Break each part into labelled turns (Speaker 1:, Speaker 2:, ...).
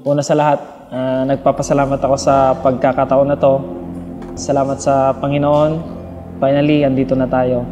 Speaker 1: Una sa lahat, nagpapasalamat ako sa pagkakataon na to. Salamat sa Panginoon. Finally, andito na tayo.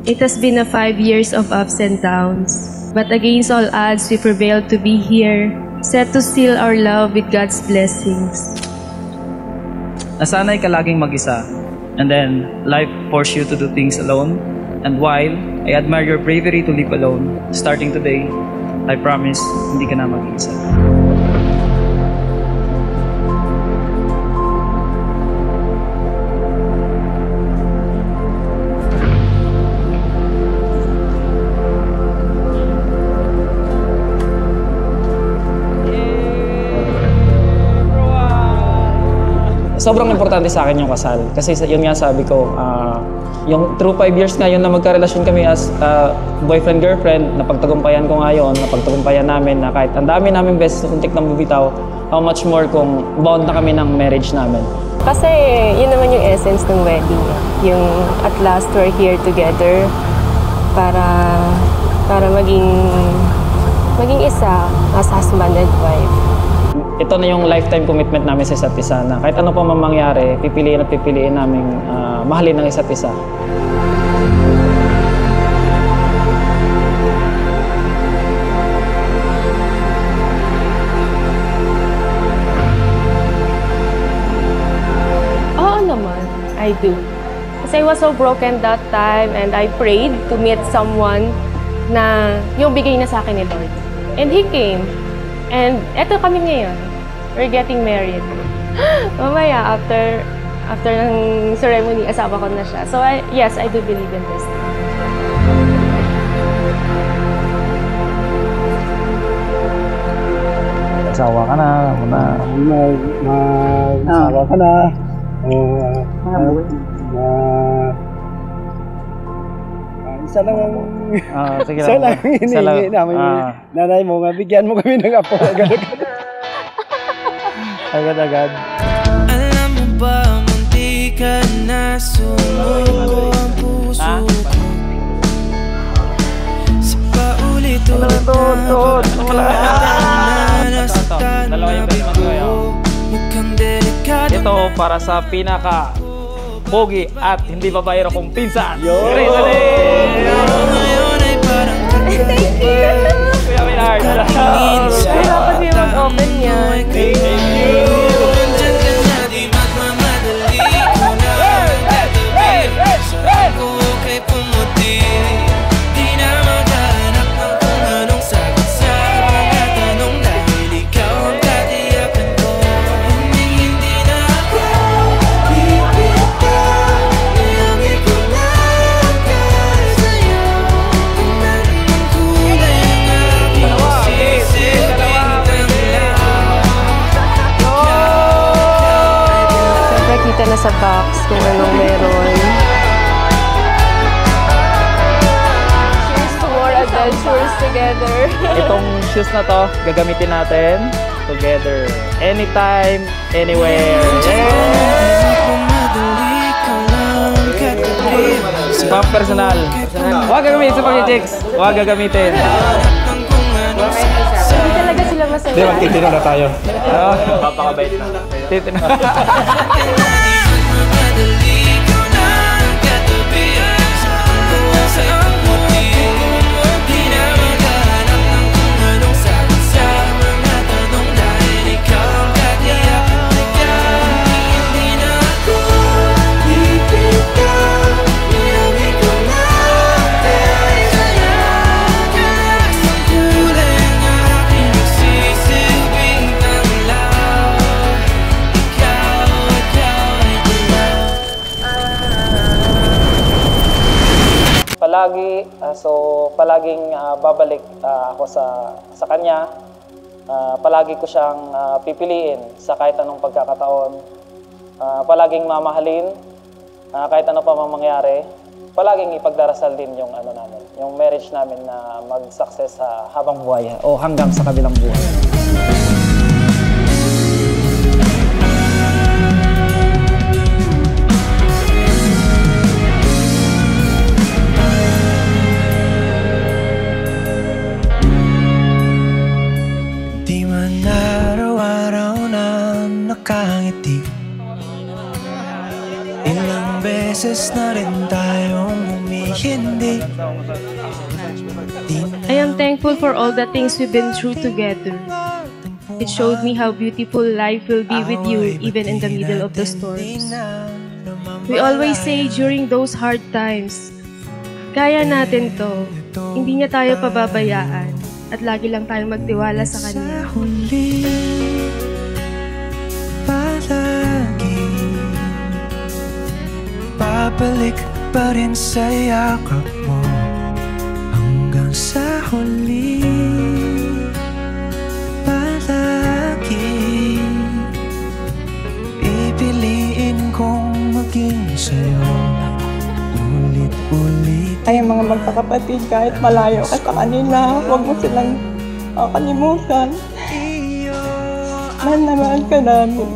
Speaker 2: It has been 5 years of ups and downs. But against all odds, we prevailed to be here, set to seal our love with God's blessings.
Speaker 3: Nasanay ka laging mag-isa, and then life forced you to do things alone. And while I admire your bravery to live alone, starting today, I promise, hindi ka na mag-iisa.
Speaker 1: Sobrang importante sa akin yung kasal. Kasi yun nga sabi ko, yung through 5 years ngayon na magkarelasyon kami as boyfriend-girlfriend, napagtagumpayan ko ngayon, napagtagumpayan namin na kahit ang dami namin beses untik na bumitaw, how much more kung bound na kami ng marriage namin.
Speaker 2: Kasi yun naman yung essence ng wedding. Yung at last we're here together para maging isa as husband and wife.
Speaker 1: Ito na yung lifetime commitment namin sa isa't isa na kahit ano pa man mangyari, pipiliin at pipiliin namin mahalin ng isa't isa.
Speaker 2: Oo naman, I do. Kasi I was so broken that time and I prayed to meet someone na yung bigay na sa akin ni Lord. And He came. And eto kami ngayon. We're getting married. Mamaya, after ng ceremony, asawa ko na siya. So, yes, I do believe in this.
Speaker 1: Asawa ka na,
Speaker 4: asawa ka na. Isa lang ang isa lang hinihingi namin. Nanay mo nga, bigyan mo kami ng apo.
Speaker 1: Agad-agad.
Speaker 5: Alam mo ba, munti ka na sumuko ang puso ko. Sa paulit-ulit na nasaktan na bigo. Mukhang delikado.
Speaker 1: Ito para sa pinaka pogi at hindi babayero kong pinsan.
Speaker 5: Ngayon ay parang
Speaker 2: Thank you!
Speaker 1: Kuya Maynard.
Speaker 2: Dapat may mag-open yan.
Speaker 1: Thank you.
Speaker 5: Nandyan ka na, di magmamadali. Kung nakakatabi, sarap ko kay pumuti. Di na maghanap ng kung anong sagot sa mga tanong dahil ikaw ang katiyakan ko. Hindi na ako bibitaw. Niyangin ko lang sa'yo. Kung meron ng kulay ang aking sisilbing tanglaw.
Speaker 2: Siyempre, kita na sa box kung anong meron. Cheers to more adventures together.
Speaker 1: Itong shoes na to, gagamitin natin together. Anytime, anywhere. Pang personal. Huwag gagamitin sa pag-chicks. Huwag gagamitin.
Speaker 2: Hindi talaga sila masaya.
Speaker 4: Hindi, magtitino na tayo.
Speaker 1: Papakabait na. Titino. Palaging babalik ako sa kanya. Palagi ko siyang pipiliin sa kahit anong pagkakataon. Palaging mamahalin kahit ano pa mang mangyari. Palaging ipagdarasal din yung namin, yung marriage namin na mag-success sa habang buhay o hanggang sa kabilang buhay.
Speaker 5: Ilang beses na rin tayong humihindi.
Speaker 2: I am thankful for all the things we've been through together. It showed me how beautiful life will be with you even in the middle of the storms. We always say during those hard times, kaya natin to, hindi niya tayo pababayaan at lagi lang tayong magtiwala sa Kanya.
Speaker 5: Huli, palagi babalik pa rin sa yakap mo hanggang sa huli. Palagi pipiliin kong maging sa'yo ulit-ulit.
Speaker 6: Ay, mga magkakapatid, kahit malayo ka sa kanila, huwag mo silang kalimutan. Mahal na mahal ka namin.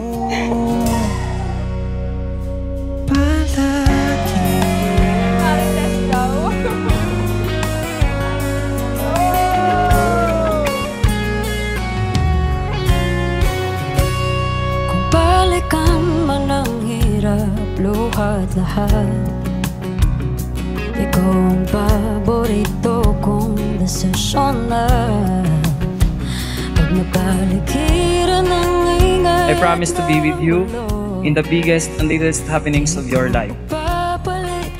Speaker 7: Kung balikan man ang hirap, luhat lahat, ikaw ang paborito kong desisyon na pag napaligiran ng ingay.
Speaker 3: I promise to be with you in the biggest and littlest happenings of your life.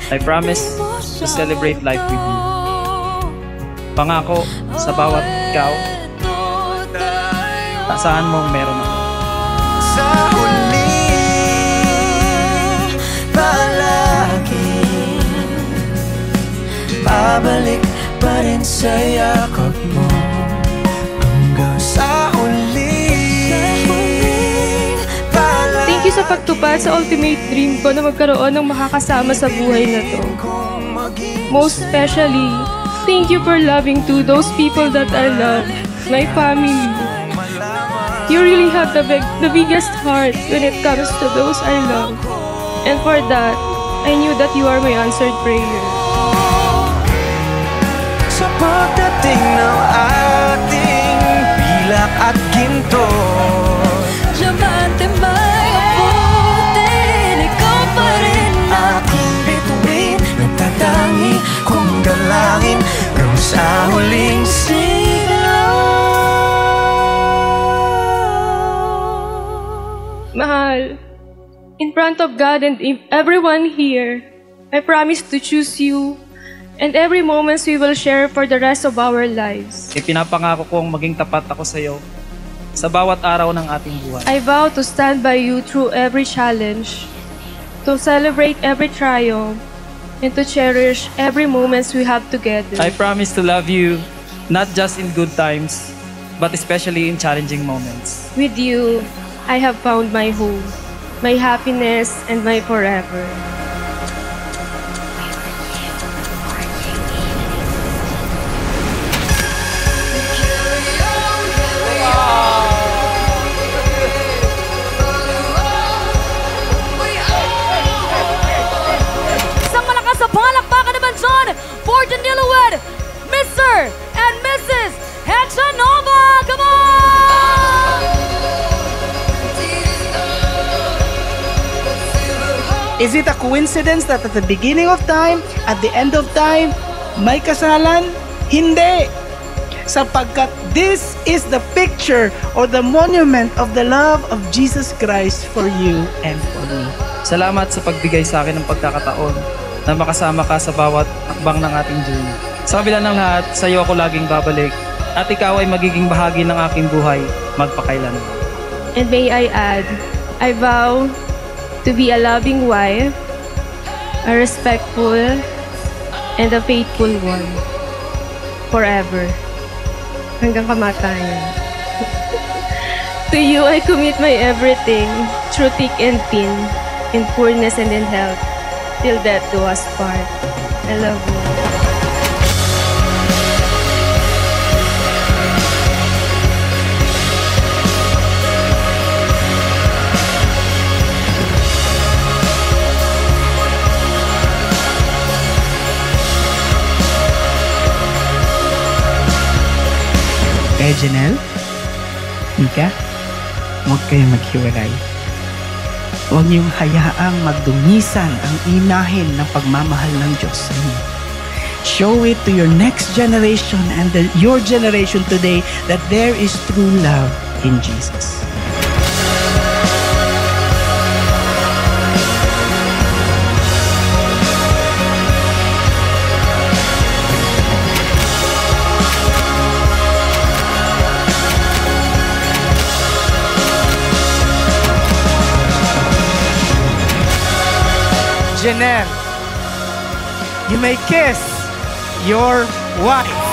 Speaker 3: I promise to celebrate life with you. Pangako sa bawat ikaw, saan mong meron ako.
Speaker 5: Sa huli, palagi babalik pa rin sa yakap mo hanggang sa huli.
Speaker 2: Thank you sa pagtupad sa ultimate dream ko na magkaroon ng makakasama sa buhay na to. Most especially, thank you for loving too those people that I love, my family. You really have the biggest heart when it comes to those I love. And for that, I knew that you are my answered prayer.
Speaker 5: Sa pagdating ng ating pilak at ginto,
Speaker 7: Diamante may abutin, ikaw pa rin
Speaker 5: aking bituin, nagtatangi kong dalangin hanggang sa huling sigaw.
Speaker 2: Mahal, in front of God and everyone here, I promise to choose you and every moments we will share for the rest of our lives.
Speaker 3: Ipinapangako kong maging tapat ako sa iyo sa bawat araw ng ating buhay.
Speaker 2: I vow to stand by you through every challenge, to celebrate every triumph, and to cherish every moments we have together.
Speaker 3: I promise to love you not just in good times, but especially in challenging moments.
Speaker 2: With you, I have found my home, my happiness, and my forever.
Speaker 7: Isang malakas sa palakpakan naman dyan for the newlywed, Mr. and Mrs. Hechanova! Come on!
Speaker 8: Is it a coincidence that at the beginning of time, at the end of time, may kasalan? Hindi! Sapagkat this is the picture or the monument of the love of Jesus Christ for you and for me.
Speaker 3: Salamat sa pagbigay sa akin ng pagkakataon na makasama ka sa bawat hakbang ng ating journey. Sa kabila ng lahat, sa iyo ako laging babalik at ikaw ay magiging bahagi ng aking buhay magpakailanman.
Speaker 2: And may I add, I vow to be a loving wife, a respectful, and a faithful one. Forever. Hanggang kamatayan. To you, I commit my everything, through thick and thin, in poorness and in health, till death do us part. I love you.
Speaker 8: Janelle, Mika, huwag kayong maghiwalay. Huwag niyong hayaang magdungisan ang imahen ng pagmamahal ng Diyos sa inyo. Show it to your next generation and your generation today that there is true love in Jesus. Janelle, you may kiss your wife.